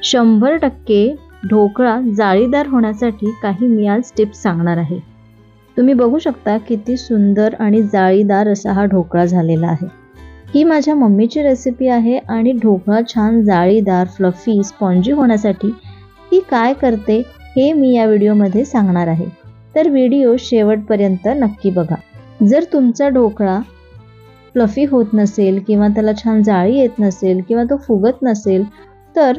100% ढोकळा जाळीदार होण्यासाठी काही मी आज टिप्स सांगणार आहे। तुम्ही बघू शकता किती सुंदर आणि जाळीदार असा हा ढोकळा झालेला आहे। ही माझ्या मम्मीची रेसिपी आहे आणि ढोकळा छान जाळीदार, फ्लफी, स्पॉन्जी होण्यासाठी ती काय करते हे मी या व्हिडिओमध्ये सांगणार आहे। तर व्हिडिओ शेवटपर्यंत नक्की बघा। जर तुमचा ढोकळा फ्लफी होत नसेल किंवा त्याला छान जाळी येत नसेल किंवा तो फुगत नसेल तर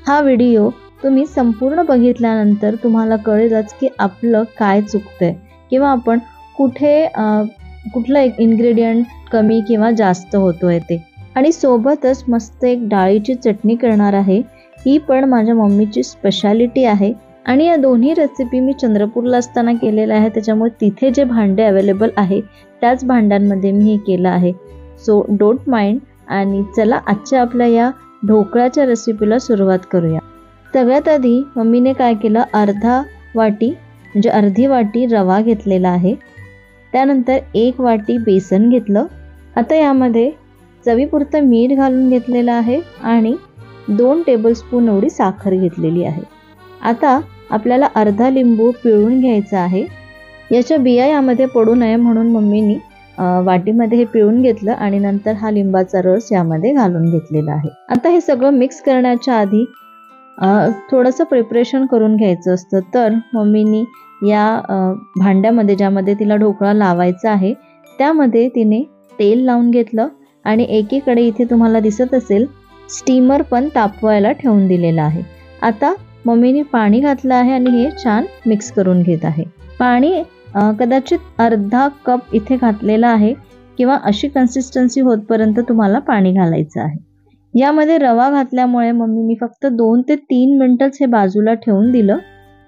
हा व्हिडिओ तुम्ही संपूर्ण बघितल्यानंतर तुम्हाला कळेलच की आपलं काय चुकतंय किंवा आपण कुठला एक इन्ग्रेडियंट कमी किंवा जास्त होतोय ते। आणि सोबतच मस्त एक डाळीची चटणी करणार आहे, ही पण माझ्या मम्मीची स्पेशालिटी आहे। आणि या दोन्ही रेसिपी मी चंद्रपूरला असताना केलेल्या आहे, त्याच्यामुळे तिथे जे भांडे अवेलेबल आहे त्याच भांड्यांमध्ये मी हे केलं आहे। So don't mind. आणि चला आजच्या आपल्या या ढोकळ्याच्या रेसिपीला सुरुवात करूया। सगळ्यात आधी मम्मीने काय केलं, अर्धी वाटी रवा घेतलेला आहे। त्यानंतर 1 वाटी बेसन घेतलं। आता यामध्ये चवीपुरतं मीठ घालून घेतलेलं आहे आणि 2 टेबलस्पून एवढी साखर घेतलेली आहे। आता आपल्याला अर्धा लिंबू पिळून घ्यायचा आहे। याच्या बिया यामध्ये पडू नये म्हणून मम्मीनी वाटीमध्ये हे पिळून घेतलं आणि नंतर हा लिंबाचा रस यामध्ये घालून घेतलेला आहे। आता हे सगळं मिक्स करण्याच्या आधी थोडंसं प्रिपरेशन करून घ्यायचं असतं। तर मम्मीनी या भांड्यामध्ये ज्यामध्ये तिला ढोकळा लावायचा आहे त्यामध्ये तिने तेल लावून घेतलं आणि एकीकडे इथे तुम्हाला दिसत असेल स्टीमर पण तापवायला ठेवून दिलेला आहे। आता मम्मीने पाणी घातलं आहे आणि हे छान मिक्स करून घेत आहे। पाणी कदाचित अर्धा कप इथे घातलेला आहे किंवा अशी कन्सिस्टन्सी होतपर्यंत तुम्हाला पाणी घालायचं आहे। यामध्ये रवा घातल्यामुळे मम्मीनी फक्त 2 ते 3 मिनिटच हे बाजूला ठेवून दिलं।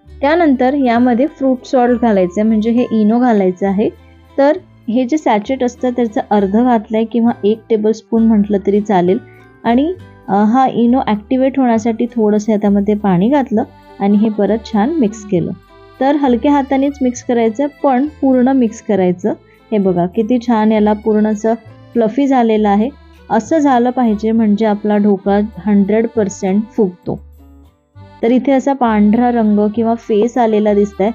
त्यानंतर यामध्ये फ्रूट सॉल्ट घालायचं आहे, म्हणजे हे इनो घालायचं आहे। तर हे जे सॅचेट असतं त्याचं अर्ध घातलंय किंवा 1 टेबलस्पून म्हटलं तरी चालेल। आणि हा इनो ॲक्टिवेट होण्यासाठी थोडंसं त्यामध्ये पाणी घातलं आणि हे परत छान मिक्स केलं। तर हलक्या हातानेच मिक्स करायचं, पण पूर्ण मिक्स करायचं। हे बघा किती छान याला पूर्ण असं फ्लफी झालेलं आहे। असं झालं पाहिजे म्हणजे आपला ढोकळा 100% फुगतो। तर इथे असा पांढरा रंग किंवा फेस आलेला दिसतंय,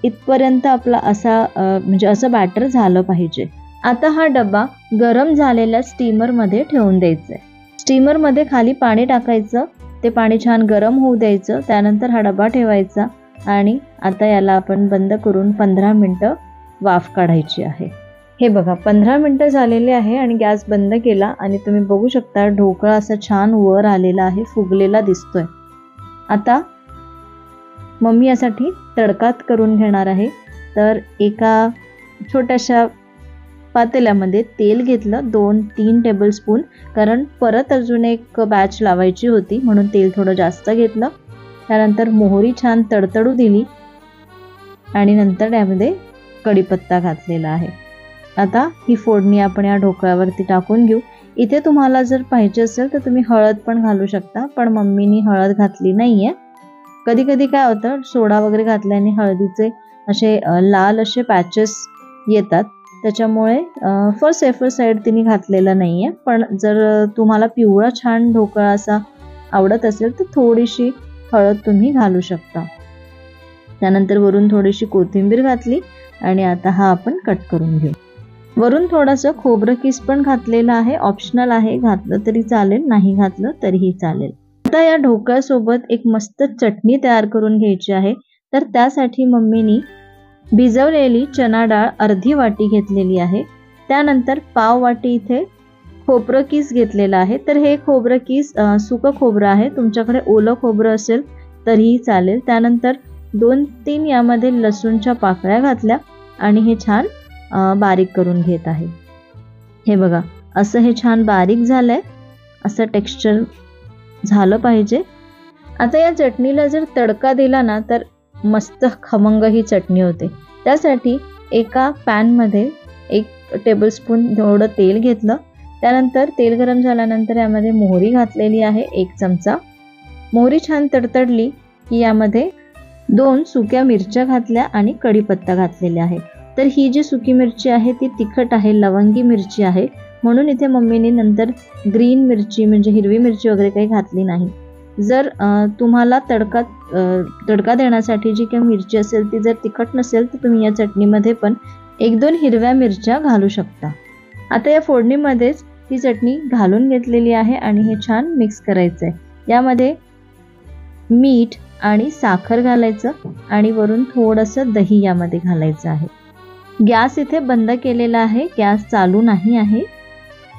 इथपर्यंत आपला असं बॅटर झालं पाहिजे। आता हा डबा गरम झालेल्या स्टीमरमध्ये ठेवून द्यायचा आहे। स्टीमरमध्ये खाली पाणी टाकायचं, ते पाणी छान गरम होऊ द्यायचं। त्यानंतर हा डबा ठेवायचा आणि आता याला आपण बंद करून 15 मिनिटं वाफ काढायची आहे। हे बघा 15 मिनिटं झालेले आहे आणि गॅस बंद केला आणि तुम्ही बघू शकता ढोकळा असा छान वर आलेला आहे, फुगलेला दिसतोय। आता मम्मी यासाठी तडकात करून घेणार आहे। तर एका छोट्याशा पातेल्यामध्ये तेल घेतलं 2-3 टेबलस्पून, कारण परत अजून एक बॅच लावायची होती म्हणून तेल थोडं जास्त घेतलं। त्यानंतर मोहरी छान तडतडू दिली आणि नंतर यामध्ये कढीपत्ता घातलेला आहे। आता ही फोडणी आपण या ढोकळ्यावरती टाकून घेऊ। इथे तुम्हाला जर पाहिजे असेल तर तुम्ही हळद पण घालू शकता, पण मम्मीनी हळद घातली नाहीये। कधी कधी काय होतं, सोडा वगैरे घातल्याने हळदीचे असे लाल असे पॅचेस येतात, त्याच्यामुळे फॉर सेफर साईड तिने घातलेलं नाहीये। पण जर तुम्हाला पिवळा छान ढोकळा असा आवडत असेल तर थोडीशी हळद तुम्ही घालू शकता। त्यानंतर वरून थोडीशी कोथिंबीर घातली आणि आता हा आपण कट करून घेऊ। वरून थोडंसं खोबरं किस पण घातलेलं आहे, ऑप्शनल आहे, घातलं तरी चालेल, नाही घातलं तरीही चालेल। आता या ढोकळ्यासोबत एक मस्त चटणी तयार करून घ्यायची आहे। तर त्यासाठी मम्मीनी भिजवलेली चना डाळ अर्धी वाटी घेतलेली आहे। त्यानंतर पाव वाटी इथे खोबरं किस घेतलेलं आहे। तर हे खोबरं किस सुकं खोबरं आहे, तुमच्याकडे ओलं खोबरं असेल तरीही चालेल। त्यानंतर 2-3 यामध्ये लसूणच्या पाकळ्या घातल्या आणि हे छान बारीक करून घेत आहे। हे बघा असं हे छान बारीक झालंय, असं टेक्स्चर झालं पाहिजे। आता या चटणीला जर तडका दिला ना तर मस्त खमंग ही चटणी होते। त्यासाठी एका पॅनमध्ये 1 टेबलस्पून थोडं तेल घेतलं। त्यानंतर तेल गरम झाल्यानंतर यामध्ये मोहरी घातलेली आहे 1 चमचा। मोहरी छान तडतडली की यामध्ये 2 सुक्या मिरच्या घातल्या आणि कढीपत्ता घातलेला आहे। तर ही जी सुकी मिरची आहे ती तिखट आहे, लवंगी मिरची आहे, म्हणून इथे मम्मीने नंतर ग्रीन मिरची म्हणजे हिरवी मिरची वगैरे काही घातली नाही। जर तुम्हाला तडका देण्यासाठी जी काही मिरची असेल ती जर तिखट नसेल तर तुम्ही या चटणीमध्ये पण 1-2 हिरव्या मिरच्या घालू शकता. आता या फोडणीमध्येच ही चटणी घालून घेतलेली आहे आणि हे छान मिक्स करायचं आहे. यामध्ये मीठ आणि साखर घालायचं आणि वरून थोडंसं दही यामध्ये घालायचं आहे. गॅस इथे बंद केलेला आहे, गॅस चालू नाही आहे.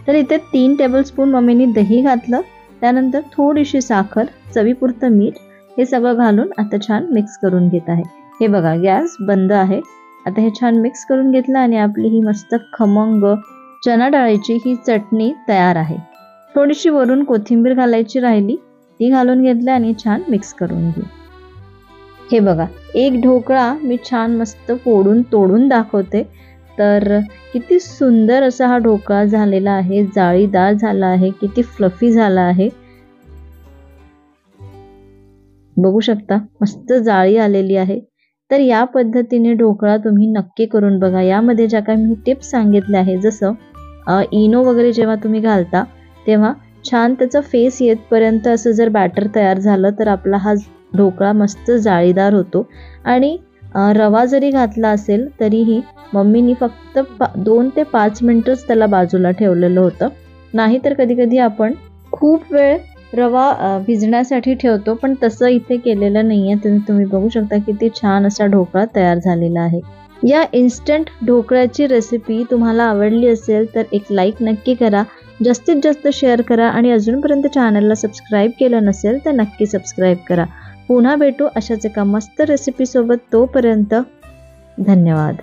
तर इथे 3 टेबलस्पून मम्मीनी दही घातलं, त्यानंतर थोडीशी साखर, चवीपुरतं मीठ हे सगळं घालून आता छान मिक्स करून घेत आहे. हे बघा गॅस बंद आहे. आता हे छान मिक्स करून घेतलं आणि आपली ही मस्त खमंग चणा डाळीची ही चटणी तयार आहे. थोडीशी वरून कोथिंबीर घालायची राहिली, ती घालून घेतली आणि छान मिक्स करून घेऊ. हे बघा एक ढोकळा मी छान मस्त फोडून तोडून दाखवते. तर किती सुंदर असा हा ढोकळा झालेला आहे, जाळीदार झाला आहे, किती फ्लफी झाला आहे. बघू शकता मस्त जाळी आलेली आहे. तर या पद्धतीने ढोकळा तुम्ही नक्की करून बघा. यामध्ये ज्या काही मी टिप्स सांगितल्या आहे, जसं इनो वगैरे जेव्हा तुम्ही घालता तेव्हा छान त्याचा फेस येतपर्यंत असं जर बॅटर तयार झालं तर आपला हा ढोकळा मस्त जाळीदार होतो. आणि रवा जरी घातला असेल तरीही मम्मीनी फक्त 2 ते 5 मिनिटच त्याला बाजूला ठेवलेलं होतं. नाहीतर कधी कधी आपण खूप वेळ रवा भिजण्यासाठी ठेवतो, पण तसं इथे केलेलं नाही आहे. तुम्ही बघू शकता किती छान असा ढोकळा तयार झालेला आहे. या इन्स्टंट ढोकळ्याची रेसिपी तुम्हाला आवडली असेल तर एक लाईक नक्की करा, जास्तीत जास्त शेअर करा आणि अजूनपर्यंत चॅनलला सबस्क्राईब केलं नसेल तर नक्की सबस्क्राईब करा. पुन्हा भेटू अशाच एका मस्त रेसिपीसोबत. तोपर्यंत धन्यवाद.